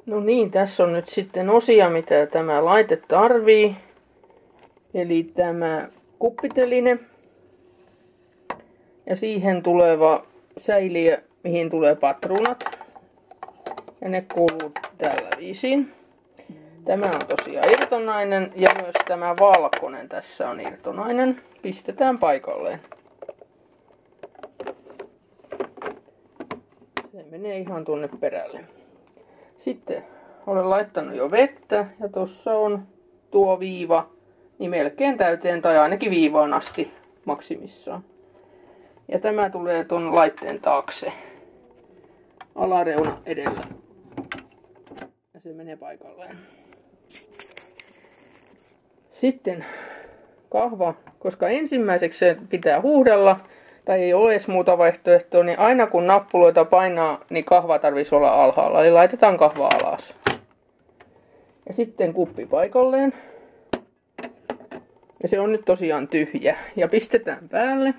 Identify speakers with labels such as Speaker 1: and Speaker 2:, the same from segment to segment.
Speaker 1: No niin, tässä on nyt sitten osia, mitä tämä laite tarvii. Eli tämä kuppiteline ja siihen tuleva säiliö, mihin tulee patruunat. Ja ne kuuluu tällä viisiin. Tämä on tosiaan irtonainen ja myös tämä valkoinen tässä on irtonainen. Pistetään paikalleen. Se menee ihan tuonne perälle. Sitten olen laittanut jo vettä ja tuossa on tuo viiva niin melkein täyteen tai ainakin viivaan asti maksimissaan. Ja tämä tulee tuon laitteen taakse alareuna edellä. Ja se menee paikalleen. Sitten kahva, koska ensimmäiseksi se pitää huuhdella tai ei ole edes muuta vaihtoehtoa, niin aina kun nappuloita painaa, niin kahva tarvitsisi olla alhaalla. Eli laitetaan kahva alas. Ja sitten kuppi paikalleen. Ja se on nyt tosiaan tyhjä. Ja pistetään päälle.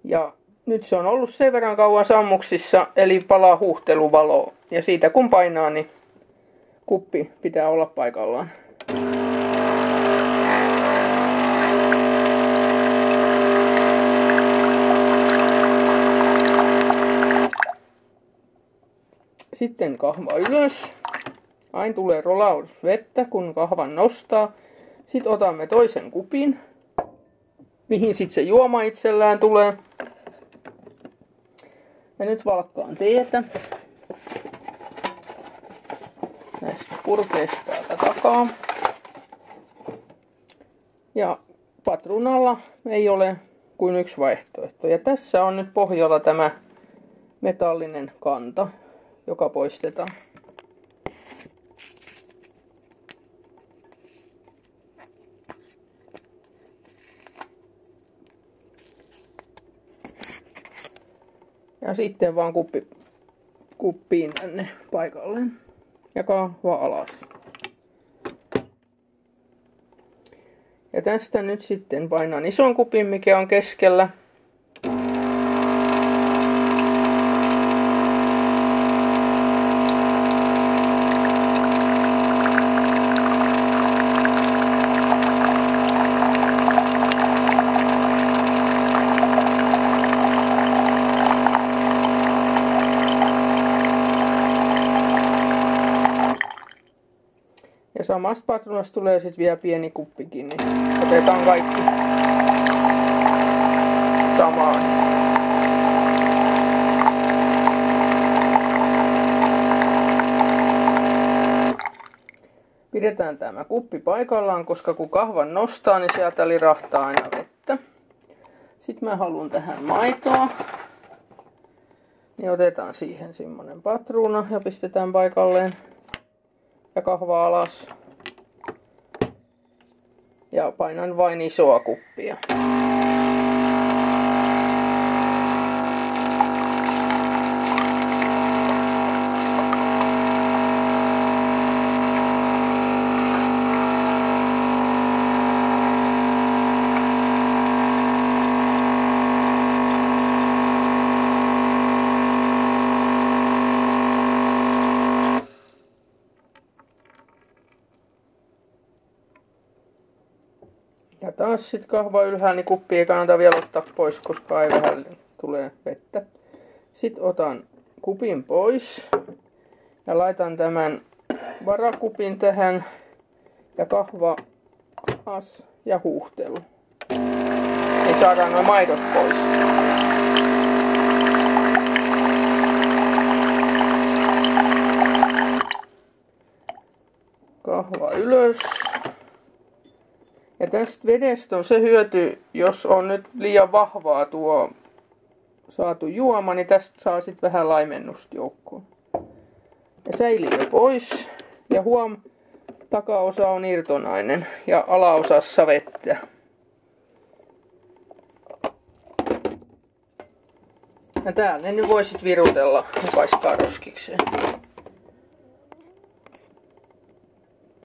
Speaker 1: Ja nyt se on ollut sen verran kauan sammuksissa, eli palaa huuhteluvaloa. Ja siitä kun painaa, niin kuppi pitää olla paikallaan. Sitten kahva ylös. Aina tulee rolaus vettä, kun kahvan nostaa. Sitten otamme toisen kupin, mihin sitten se juoma itsellään tulee. Ja nyt valkkaan teetä. Näistä purkeista täältä takaa. Ja patruunalla ei ole kuin yksi vaihtoehto. Ja tässä on nyt pohjalla tämä metallinen kanta, joka poistetaan. Ja sitten vaan kuppiin tänne paikalleen. Ja kahva alas. Ja tästä nyt sitten painan ison kupin, mikä on keskellä. Ja samasta patruunasta tulee sitten vielä pieni kuppikin, niin otetaan kaikki samaan. Pidetään tämä kuppi paikallaan, koska kun kahvan nostaa, niin sieltä lirahtaa aina vettä. Sitten mä haluan tähän maitoa. Niin otetaan siihen semmonen patruuna ja pistetään paikalleen. Ja kahva alas. Ja painan vain isoa kuppia. Ja taas sitten kahva ylhäällä, niin kuppi ei kannata vielä ottaa pois, koska ei vähän tulee vettä. Sitten otan kupin pois ja laitan tämän varakupin tähän ja kahva alas ja huuhtelu. Niin saadaan nuo maidot pois. Kahva ylös. Ja tästä vedestä on se hyöty, jos on nyt liian vahvaa tuo saatu juoma, niin tästä saa sitten vähän laimennusta joukkoon. Ja säiliö pois. Ja huom, takaosa on irtonainen ja alaosassa vettä. Ja täällä ne nyt voisit virutella ja paistaa roskikseen.